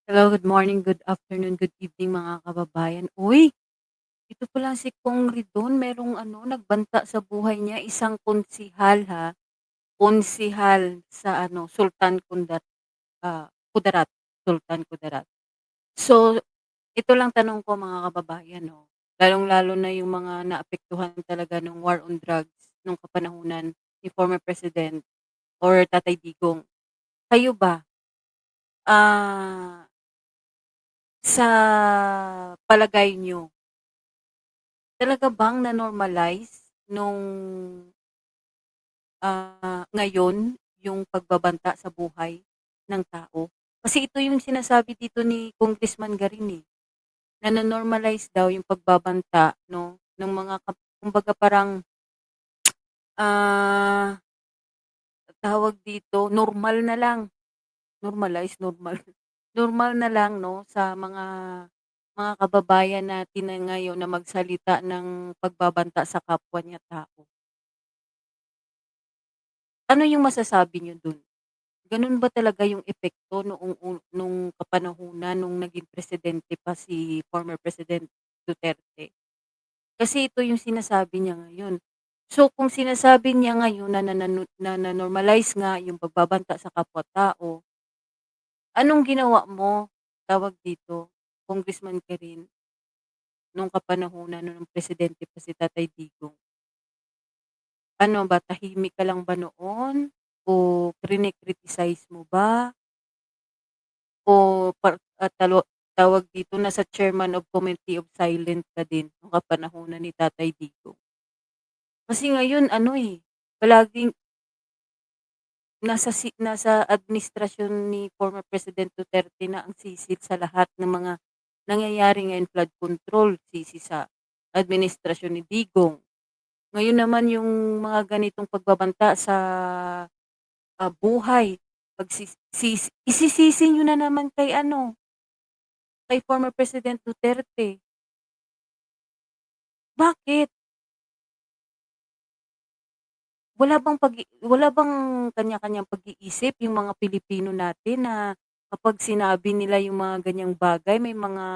Hello, good morning, good afternoon, good evening mga kababayan. Uy, ito pala si Kong Ridon, merong nagbanta sa buhay niya, isang konsihal ha, konsihal sa Sultan Kudarat, Sultan Kudarat. So, ito lang tanong ko mga kababayan, no. Lalong-lalo na yung mga naapektuhan talaga ng war on drugs nung kapanahunan ni former President or Tatay Digong. Kayo ba, ah, sa palagay nyo, talaga bang na-normalize nung, ngayon yung pagbabanta sa buhay ng tao? Kasi ito yung sinasabi dito ni Congressman Garin, eh, na na-normalize daw yung pagbabanta 'no, ng mga kumbaga parang, ah, tawag dito, normal na lang, normalize, normal, normal na lang 'no, sa mga kababayan natin na ngayon na magsalita ng pagbabanta sa kapwa niya tao. Ano yung masasabi niyo dun? Ganun ba talaga yung epekto nung kapanahunan nung naging presidente pa si former President Duterte? Kasi ito yung sinasabi niya ngayon. So kung sinasabi niya ngayon na na-normalize nga yung pagbabanta sa kapwa-tao, anong ginawa mo, tawag dito, Congressman Kerin, nung kapanahunan nung presidente pa si Tatay Digong? Ano ba, tahimik ka lang ba noon o krine-criticize mo ba? O tawag dito, nasa chairman of Committee of Silent ka din nung kapanahunan ni Tatay Digong. Kasi ngayon palaging nasa administrasyon ni former President Duterte na ang sisid sa lahat ng mga nangyayari ngayon, flood control, sisi sa administrasyon ni Digong. Ngayon naman yung mga ganitong pagbabanta sa, buhay, isisisi niyo na naman kay former President Duterte. Bakit? Wala bang kanya-kanyang pag-iisip yung mga Pilipino natin na kapag sinabi nila yung mga ganyang bagay may mga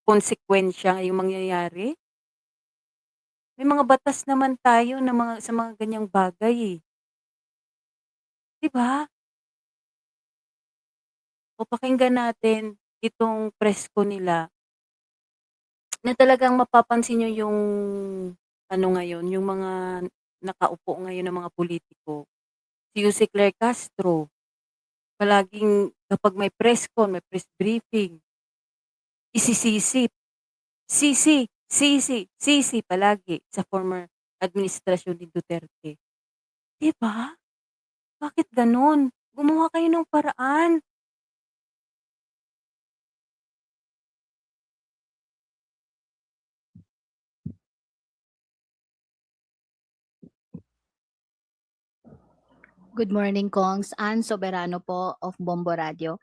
konsekwensya yung mangyayari? May mga batas naman tayo na sa mga ganyang bagay, eh, 'di ba? O pakinggan natin itong presko nila na talagang mapapansin niyo yung ngayon, yung mga nakaupo ngayon na mga pulitiko. Si Jose Claire Castro, palaging kapag may press con, may press briefing, isisisi, sisi, sisi, sisi palagi sa former administrasyon ni Duterte. 'Di ba? Bakit gano'n? Gumawa kayo ng paraan. Good morning, Kongs. Ann Soberano po of Bombo Radio.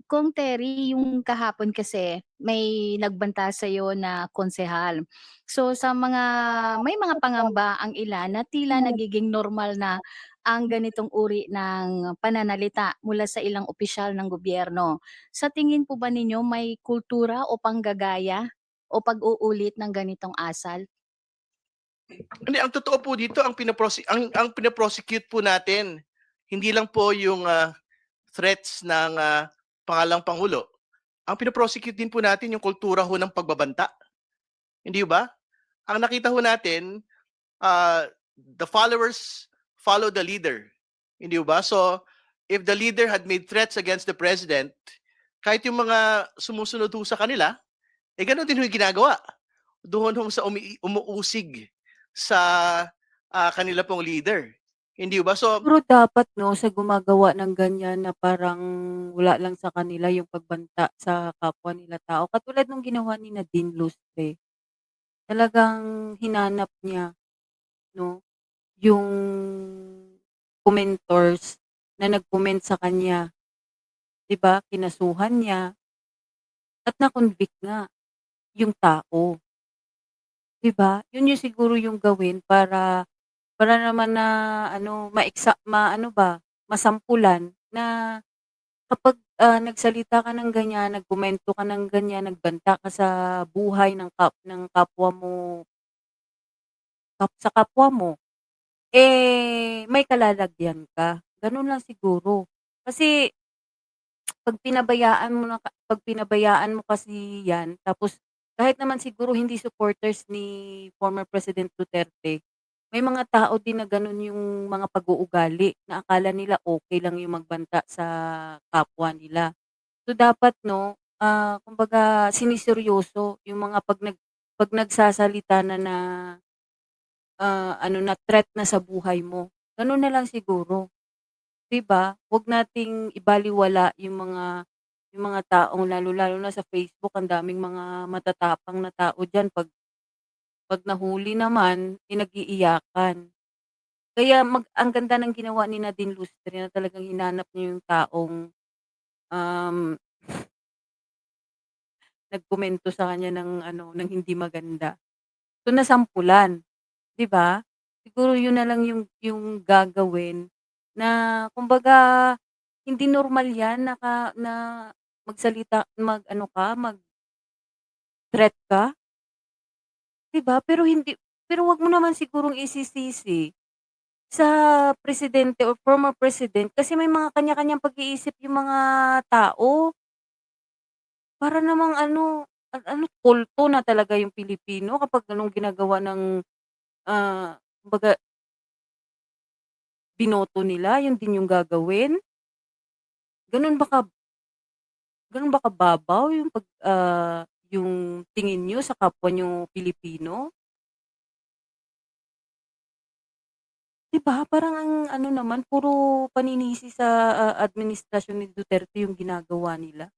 Kong Terry, yung kahapon kasi may nagbanta sa'yo na konsehal. So sa may mga pangamba ang ilan na tila nagiging normal na ang ganitong uri ng pananalita mula sa ilang opisyal ng gobyerno. Sa tingin po ba ninyo may kultura o panggagaya o pag-uulit ng ganitong asal? Hindi, ang totoo po dito ang pino-prosecute po natin, hindi lang po yung, threats ng, pangalang pangulo. Ang pino-prosecute din po natin yung kultura ho ng pagbabanta, hindi ba? Ang nakita ho natin, the followers follow the leader, hindi ba? So, if the leader had made threats against the president, kahit yung mga sumusunod ho sa kanila, gano'n din ho yung ginagawa. Doon ho sa umuusig sa, kanila pong leader, hindi ba? So, Siguro dapat 'no, sa gumagawa ng ganyan na parang wala lang sa kanila yung pagbanta sa kapwa nila tao, katulad nung ginawa ni Nadine Lustre. Talagang hinanap niya 'no, yung commentors na nag-comment sa kanya, 'di ba? Kinasuhan niya at na-convict nga yung tao, 'di ba? Yun yung siguro yung gawin para naman na maano ba, masampulan na kapag nagsalita ka ng ganyan, nagkomento ka ng ganyan, nagbanta ka sa buhay ng kapwa mo, sa kapwa mo, may kalalagyan ka, gano'n lang siguro. Kasi 'pag pinabayaan mo kasi 'yan tapos kahit naman siguro hindi supporters ni former President Duterte, may mga tao din na gano'n yung mga pag-uugali na akala nila okey lang yung magbanta sa kapwa nila. So, dapat 'no, kumbaga siniseryoso yung mga 'pag nagsasalita na, ano na threat na sa buhay mo, gano'n na lang siguro. 'Di ba? Huwag nating ibalewala yung mga taong lalo-lalo na sa Facebook ang daming mga matatapang na tao diyan 'pag nahuli naman, nag-iiyakan. Kaya ang ganda ng ginawa ni Nadine Lustre na talagang hinanap niya yung taong, um, nagkomento sa kanya ng ano, ng hindi maganda. So, nasampulan, 'di ba? Siguro yun na lang yung gagawin na kumbaga hindi normal 'yan na magsalita mag-ano ka, mag-threat ka, 'di ba? Pero 'wag mo naman sigurong isisisi sa presidente or former president kasi may mga kanya-kanyang pag-iisip yung mga tao. Para namang ano, kulto na talaga yung Pilipino kapag gano'ng ginagawa ng, kumbaga binoto nila, yun din yung gagawin? Gano'n ba ka Gano'n ba kababaw yung tingin niyo sa kapwa niyo Pilipino? 'Di ba parang ang ano naman puro paninisi sa, administrasyon ni Duterte yung ginagawa nila.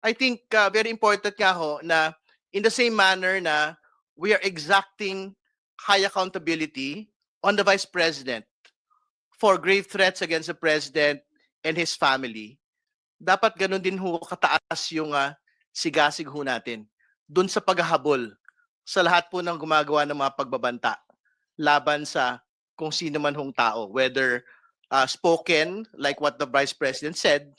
I think very important nga ho na in the same manner na we are exacting high accountability on the Vice President for grave threats against the President and his family, dapat gano'n din ho kataas yung sigasig ho natin dun sa paghahabol sa lahat po ng gumagawa ng mga pagbabanta laban sa kung sino man hong tao, whether spoken like what the Vice President said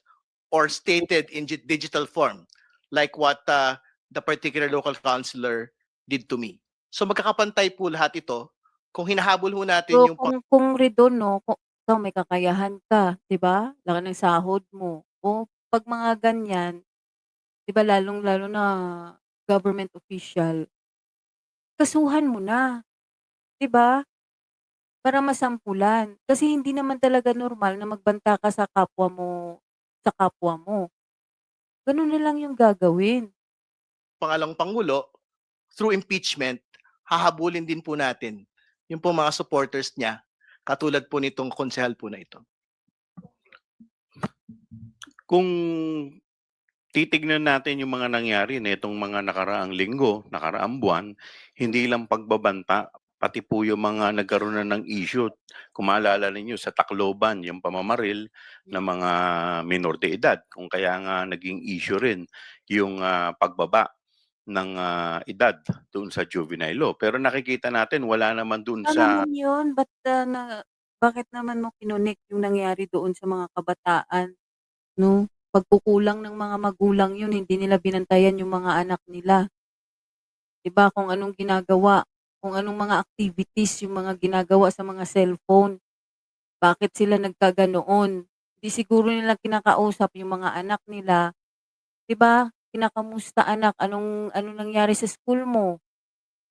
or stated in digital form like what the particular local councilor did to me. So magkakapantay po lahat ito kung hinahabol ho natin Pero yung kung Ridon 'no, ikaw may kakayahan ka, 'di ba? Laki ng sahod mo. O 'pag mga ganyan, 'di ba lalong-lalo na government official, kasuhan mo na, 'di ba? Para masampulan. Kasi hindi naman talaga normal na magbanta ka sa kapwa mo. Gano'n na lang yung gagawin. pangalang Pangulo through impeachment, hahabulin din po natin yung po mga supporters niya, katulad po nitong konsehal po na ito. Kung titignan natin yung mga nangyari nitong mga nakaraang linggo, nakaraang buwan, hindi lang pagbabanta, pati po yung mga nagkaroon na ng issue. Kung maalala ninyo sa Tacloban, yung pamamaril ng mga minor de edad. Kung kaya nga naging issue rin yung pagbaba ng edad doon sa juvenile law. Pero nakikita natin wala naman doon Paano sa naman yun? Bakit naman mo kinonek yung nangyari doon sa mga kabataan, 'no? Pagkukulang ng mga magulang yun, hindi nila binantayan yung mga anak nila. 'Di ba kung anong ginagawa, kung anong mga activities yung mga ginagawa sa mga cellphone. Bakit sila nagkaganoon? 'Di siguro nila kinakausap yung mga anak nila, 'di ba? Kinakamusta anak, anong nangyari sa school mo?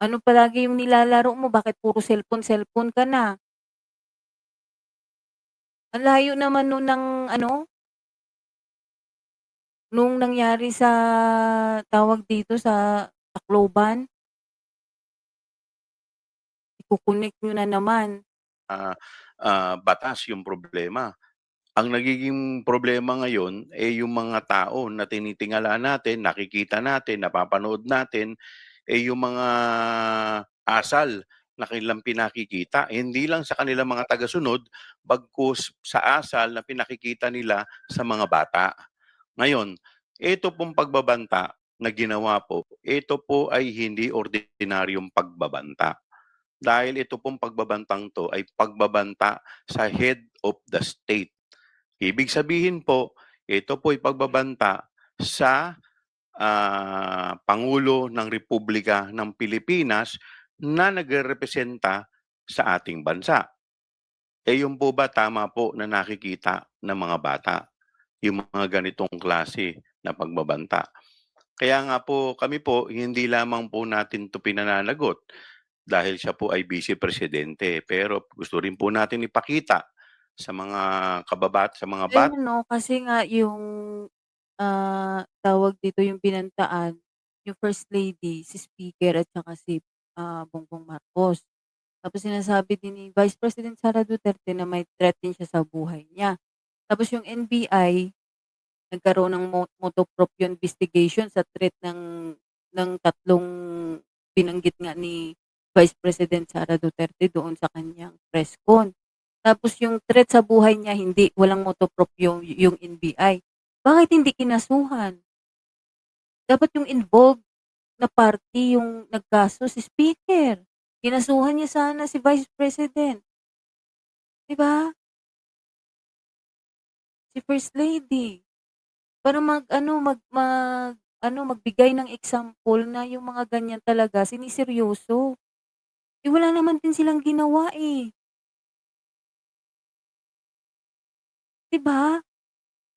Ano palagi yung nilalaro mo, bakit puro cellphone ka na? Ang layo naman nun ng ano, nung nangyari sa tawag dito, sa Tacloban, iko-connect niyo na naman. batas yung problema. Ang nagiging problema ngayon, yung mga tao na tinitingala natin, nakikita natin, napapanood natin, yung mga asal na kanilang pinakikita. Hindi lang sa kanilang mga tagasunod, bagkus sa asal na pinakikita nila sa mga bata. Ngayon, ito pong pagbabanta na ginawa po, ito po ay hindi ordinaryong pagbabanta. Dahil ito pong pagbabantang to ay pagbabanta sa head of the state. Ibig sabihin po, ito po'y pagbabanta sa Pangulo ng Republika ng Pilipinas na nagrerepresenta sa ating bansa. Yun po ba tama po na nakikita ng mga bata, yung mga ganitong klase na pagbabanta? Kaya nga po kami po, hindi lamang po natin 'to pinananagot dahil siya po ay Vice Presidente, pero gusto rin po natin ipakita sa mga sa mga Ayun 'no, kasi nga yung, tawag dito, yung binantaan, yung First Lady, si Speaker at saka si, Bongbong Marcos. Tapos sinasabi din ni Vice President Sara Duterte na may threat din siya sa buhay niya. Tapos yung NBI, nagkaroon ng motu proprio investigation sa threat ng tatlong binanggit nga ni Vice President Sara Duterte doon sa kanyang press con. Tapos yung threat sa buhay niya hindi, walang motu proprio yung NBI. Bakit hindi kinasuhan? Dapat yung involved na party yung nagkaso, si Speaker. Kinasuhan niya sana si Vice President, 'di ba? Si First Lady. Para magbigay ng example na yung mga ganyan talaga siniseryoso. Eh, wala naman din silang ginawa, eh, 'di ba?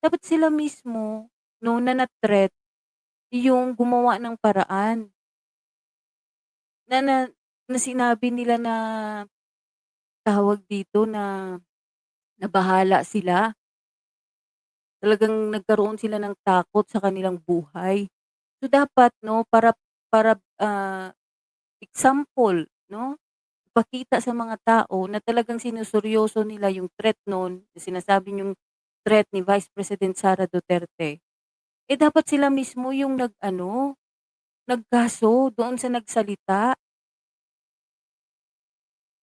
Dapat sila mismo 'no, na na-threat yung gumawa ng paraan na na na sinabi nila na, tawag dito, na bahala sila. Talagang nagkaroon sila ng takot sa kanilang buhay. So, dapat 'no, para, example 'no, ipakita sa mga tao na talagang sinuseryoso nila yung threat nun, yung sinasabi niyong threat ni Vice President Sara Duterte, eh, dapat sila mismo yung nag-ano, nagkaso doon sa nagsalita,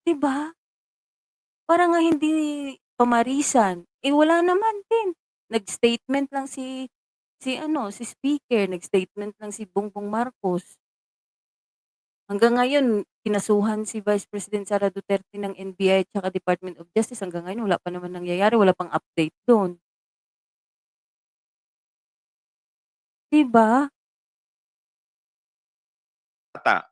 'di ba? Para nga hindi pamarisan, eh, wala naman din. Nag-statement lang si Speaker, nag-statement lang si Bongbong Marcos. Hanggang ngayon kinasuhan si Vice President Sara Duterte ng NBI at saka Department of Justice, hanggang ngayon wala pa naman nangyayari, wala pang update dun, 'di ba?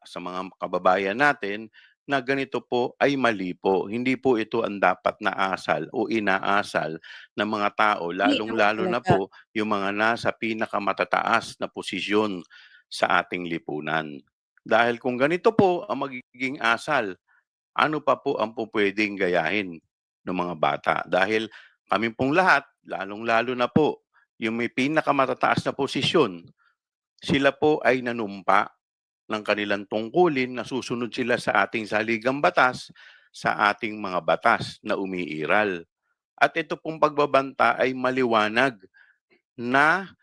sa mga kababayan natin na ganito po ay mali po. Hindi po ito ang dapat na asal o inaasal ng mga tao, Hindi naman lalong-lalo na talaga. po yung mga nasa pinakamatataas na posisyon sa ating lipunan. Dahil kung ganito po ang magiging asal, ano pa po ang pupuwedeng gayahin ng mga bata? Dahil kami pong lahat, lalong-lalo na po yung may pinakamatataas na posisyon, sila po ay nanumpa ng kanilang tungkulin, nasusunod sila sa ating saligang batas, sa ating mga batas na umiiral. At ito pong pagbabanta ay maliwanag na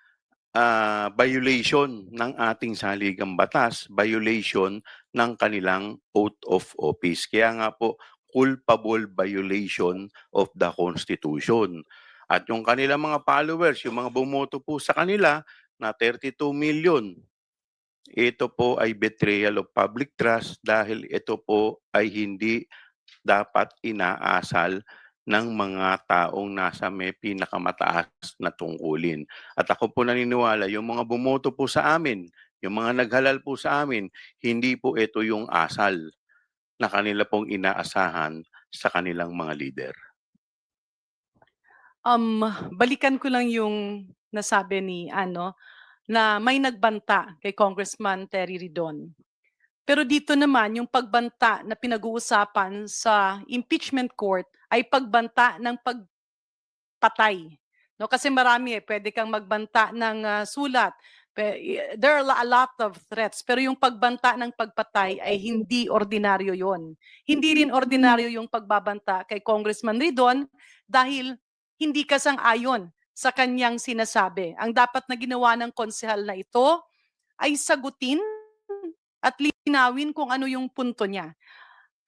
violation ng ating saligang batas, violation ng kanilang oath of office. Kaya nga po, culpable violation of the Constitution. At yung kanilang mga followers, yung mga bumoto po sa kanila na 32 million, ito po ay betrayal of public trust dahil ito po ay hindi dapat inaasal ng mga taong nasa may pinakamataas na tungkulin. At ako po naniniwala, yung mga bumoto po sa amin, yung mga naghalal po sa amin, hindi po ito yung asal na kanila pong inaasahan sa kanilang mga leader. Um, Balikan ko lang yung nasabi ni ano, na may nagbanta kay Congressman Terry Ridon. Pero dito naman yung pagbanta na pinag-uusapan sa impeachment court ay pagbanta ng pagpatay. No, kasi marami pwede kang magbanta ng sulat. There are a lot of threats, pero yung pagbanta ng pagpatay ay hindi ordinaryo 'yon. Hindi rin ordinaryo yung pagbabanta kay Congressman Ridon dahil hindi ka sang-ayon sa kanyang sinasabi. Ang dapat na ginawa ng konsehal na ito ay sagutin at linawin kung ano yung punto niya.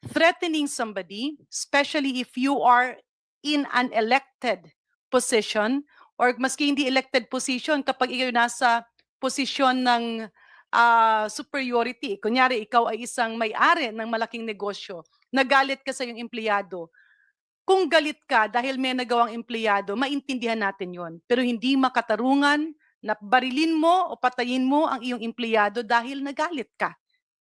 Threatening somebody, especially if you are in an elected position or maski hindi elected position, kapag ikaw nasa posisyon ng superiority, kunyari ikaw ay isang may-ari ng malaking negosyo, nagalit ka sa iyong empleyado, Kung galit ka dahil may nagawang empleyado, maintindihan natin yon. Pero hindi makatarungan na barilin mo o patayin mo ang iyong empleyado dahil nagalit ka.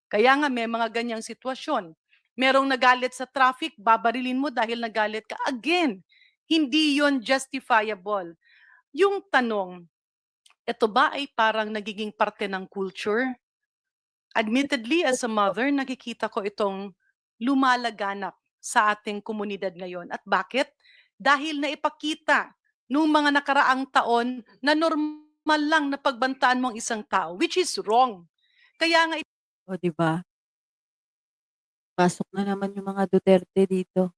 Kaya nga may mga ganyang sitwasyon. Merong nagalit sa traffic, babarilin mo dahil nagalit ka. Again, hindi yon justifiable. Yung tanong, ito ba ay parang nagiging parte ng culture? Admittedly, as a mother, nakikita ko itong lumalaganap sa ating komunidad ngayon. At bakit? Dahil naipakita nung mga nakaraang taon na normal lang na pagbantaan mo ang isang tao, which is wrong. Kaya nga O, 'di ba? Pasok na naman yung mga Duterte dito.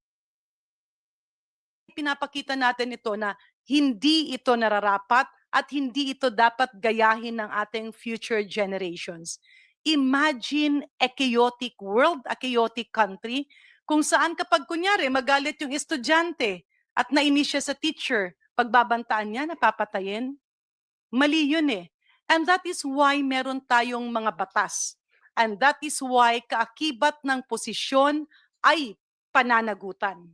pinapakita natin ito na hindi ito nararapat at hindi ito dapat gayahin ng ating future generations. Imagine a chaotic world, a chaotic country, kung saan kapag kunyari magalit yung estudyante at nainis siya sa teacher, pagbabantaan niya, napapatayin. Mali yun eh. And that is why meron tayong mga batas. And that is why kaakibat ng posisyon ay pananagutan.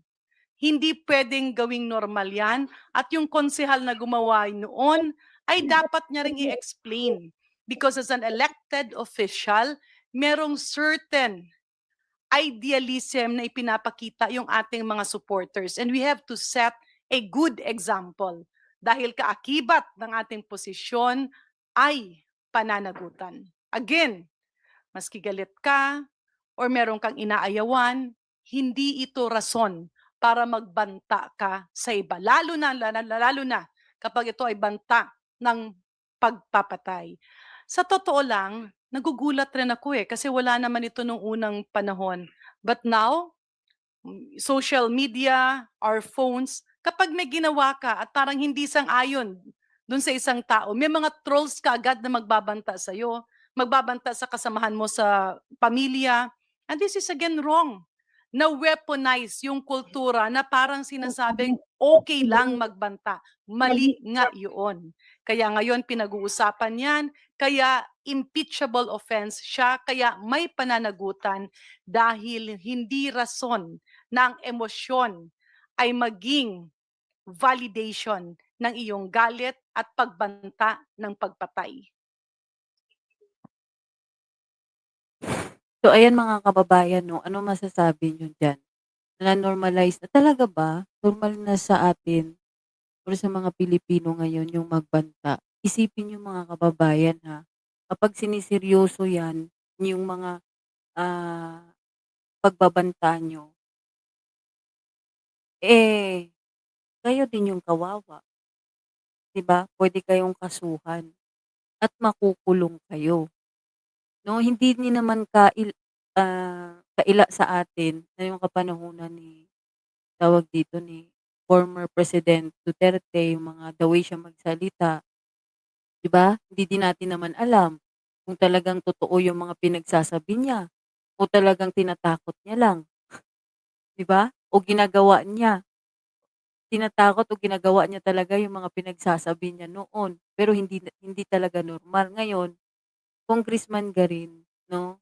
Hindi pwedeng gawing normal yan at yung konsehal na gumawa noon ay dapat niya ring i-explain. Because as an elected official, merong certain idealism na ipinapakita yung ating mga supporters. And we have to set a good example. Dahil kaakibat ng ating posisyon ay pananagutan. Again, maski galit ka or meron kang inaayawan, hindi ito rason para magbanta ka sa iba. Lalo na kapag ito ay banta ng pagpapatay. Sa totoo lang, nagugulat rin ako kasi wala naman ito nung unang panahon. But now, social media, our phones, kapag may ginawa ka at parang hindi sang-ayon dun sa isang tao, may mga trolls ka agad na magbabanta sa'yo, magbabanta sa kasamahan mo sa pamilya. And this is again wrong. Na-weaponize yung kultura na parang sinasabing okay lang magbanta. Mali nga yun. Kaya ngayon pinag-uusapan yan, kaya impeachable offense siya, kaya may pananagutan dahil hindi rason ng emosyon ay maging validation ng iyong galit at pagbanta ng pagpatay. So, ayan mga kababayan 'no, ano masasabi niyo diyan? Na-normalize na talaga ba? Normal na sa atin or sa mga Pilipino ngayon yung magbanta? Isipin niyo mga kababayan ha, kapag siniseryoso 'yan, yung mga, pagbabanta niyo, eh, kayo din yung kawawa, 'di ba? Puwede kayong kasuhan at makukulong kayo 'no. Hindi din naman kaila sa atin na yung kapanahunan ni tawag dito, ni former President Duterte, yung mga the way siya magsalita, 'di ba? Hindi din natin naman alam kung talagang totoo yung mga pinagsasabi niya o talagang tinatakot niya lang, 'di ba? O ginagawa niya, tinatakot o ginagawa niya talaga yung mga pinagsasabi niya noon, pero hindi talaga normal. Ngayon, congressman ka rin, 'no?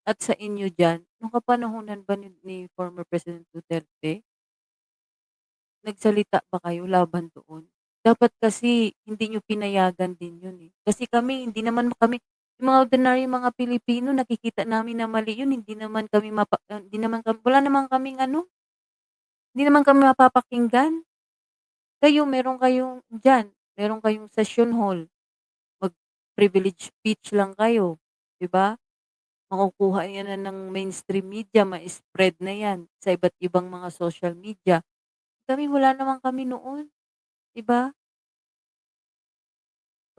At sa inyo diyan, nung kapanahunan ba ni former President Duterte, nagsalita ba kayo laban doon? Dapat kasi hindi niyo pinayagan din 'yun, eh. Kasi kami yung mga ordinaryong mga Pilipino nakikita namin na mali 'yun, hindi naman kami wala naman kaming ano, hindi naman kami mapapakinggan. Meron kayong session hall, mag-privilege speech lang kayo, 'di ba? Makukuha 'yan na ng mainstream media, ma-spread na 'yan sa iba't ibang mga social media. Kami wala naman kami noon, 'di ba?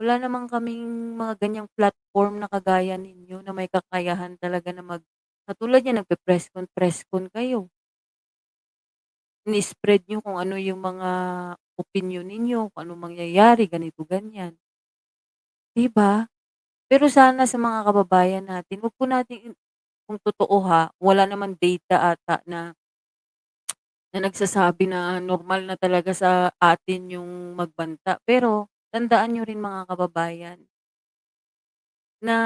Wala naman kaming mga ganyang platform na kagaya ninyo na may kakayahan talaga na katulad niyan press con kayo. Ini-spread niyo kung ano yung mga opinyon ninyo, kung anong mangyayari, ganito, ganyan, 'di ba? Pero sana sa mga kababayan natin, 'wag po natin kung totoo wala naman data ata na nagsasabi na normal na talaga sa atin yung magbanta. Pero tandaan niyo rin mga kababayan na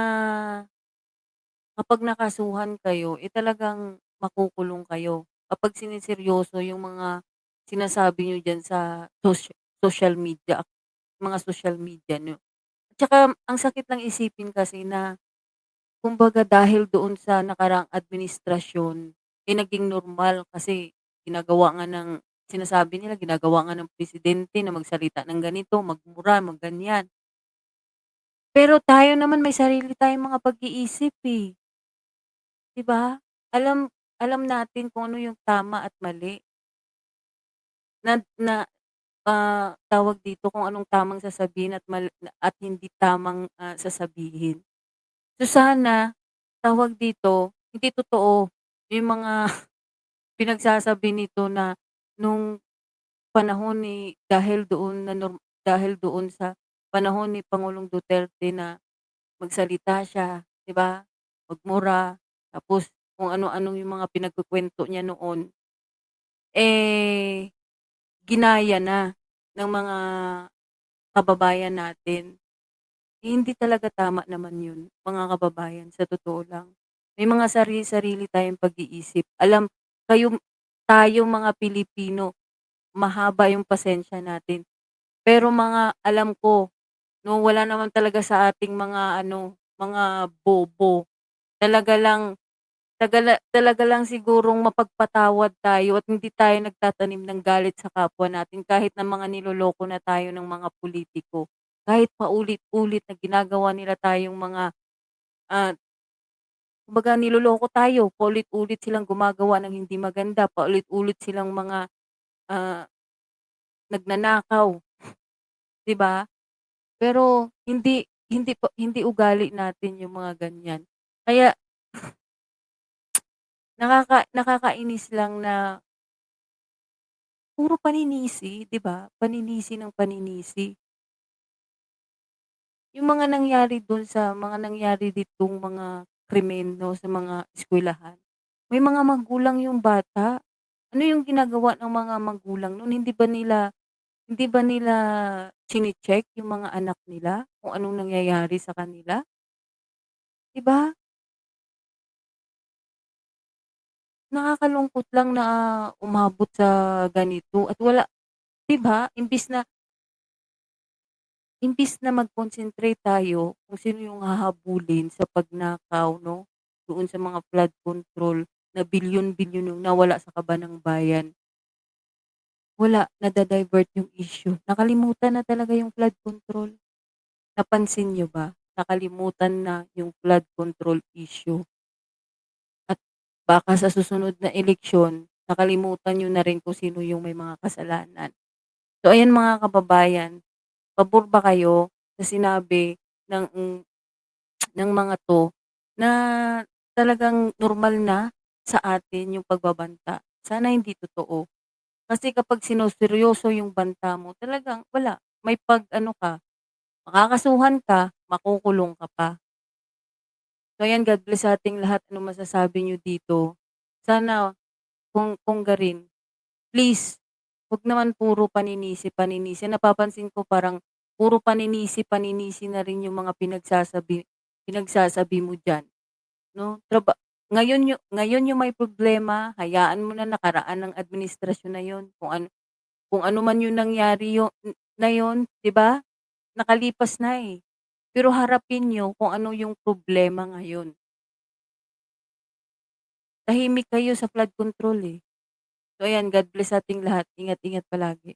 kapag nakasuhan kayo, talagang makukulong kayo. Kapag siniseryoso yung mga sinasabi niyo diyan sa social media, mga social media niyo. Tsaka ang sakit lang isipin kasi na kumbaga dahil doon sa nakaraang administrasyon, eh, naging normal kasi ginagawa nga ng sinasabi nila ginagawa nga ng presidente na magsalita ng ganito, magmura, magganyan. Pero tayo naman may sarili tayong mga pag-iisip, eh, 'di ba? Alam alam natin kung ano yung tama at mali na na, tawag dito, kung anong tamang sasabihin at hindi tamang, sasabihin. So sana, tawag dito, hindi totoo yung mga pinagsasabi nito na nung panahon ni dahil doon sa panahon ni Pangulong Duterte na magsalita siya, 'di ba? Magmura, tapos kung ano-ano yung mga pinagkukuwento niya noon, eh, ginaya na ng mga kababayan natin. Eh, hindi talaga tama naman yun, mga kababayan, sa totoo lang. May mga sarili-sarili tayong pag-iisip. Tayo mga Pilipino, mahaba yung pasensya natin. Pero alam ko, no, wala naman talaga sa ating mga mga bobo. Talaga lang talaga lang sigurong mapagpatawad tayo at hindi tayo nagtatanim ng galit sa kapwa natin kahit na mga niloloko na tayo ng mga pulitiko. Kahit paulit-ulit na ginagawa nila tayong mga, ah, kumbaga niloloko tayo, paulit-ulit silang gumagawa ng hindi maganda, paulit-ulit silang mga, ah, nagnanakaw, 'di ba? Pero hindi ugali natin yung mga ganyan. Kaya nakakainis lang na puro paninisi, 'di ba? Paninisi ng paninisi. Yung mga nangyari ditong mga krimen 'no, sa mga eskuwelahan, may mga magulang yung bata. Ano yung ginagawa ng mga magulang nun, hindi ba nila chine-check yung mga anak nila kung anong nangyayari sa kanila, 'di ba? Nakakalungkot lang na umabot sa ganito at wala, 'di ba, imbis na mag-concentrate tayo kung sino yung hahabulin sa pagnakaw 'no, doon sa mga flood control na bilyon-bilyon yung nawala sa kaban ng bayan. Wala, nada-divert yung issue. Nakalimutan na talaga yung flood control. Napansin niyo ba? Nakalimutan na yung flood control issue at baka sa susunod na eleksyon, nakalimutan niyo na rin kung sino yung may mga kasalanan. So ayan mga kababayan, pabor ba kayo sa sinabi ng ng mga 'to na talagang normal na sa atin yung pagbabanta? Sana hindi totoo. Kasi kapag sineryoso yung banta mo, talagang wala, may pag-ano ka, makakasuhan ka, makukulong ka pa. So ayan, God bless sa ating lahat. Ano masasabi niyo dito? Sana kung garin, please, 'wag naman puro paninisi-paninisi. Napapansin ko parang puro paninisi-paninisi na rin yung mga pinagsasabi mo diyan, 'no? Ngayon yung may problema, hayaan mo na, nakaraan ng administrasyon na yun. Kung ano man yung nangyari na yun, 'di ba? Nakalipas na, eh. Pero harapin niyo kung ano yung problema ngayon. Tahimik kayo sa flood control, eh. So ayan, God bless sa ating lahat. Ingat-ingat palagi.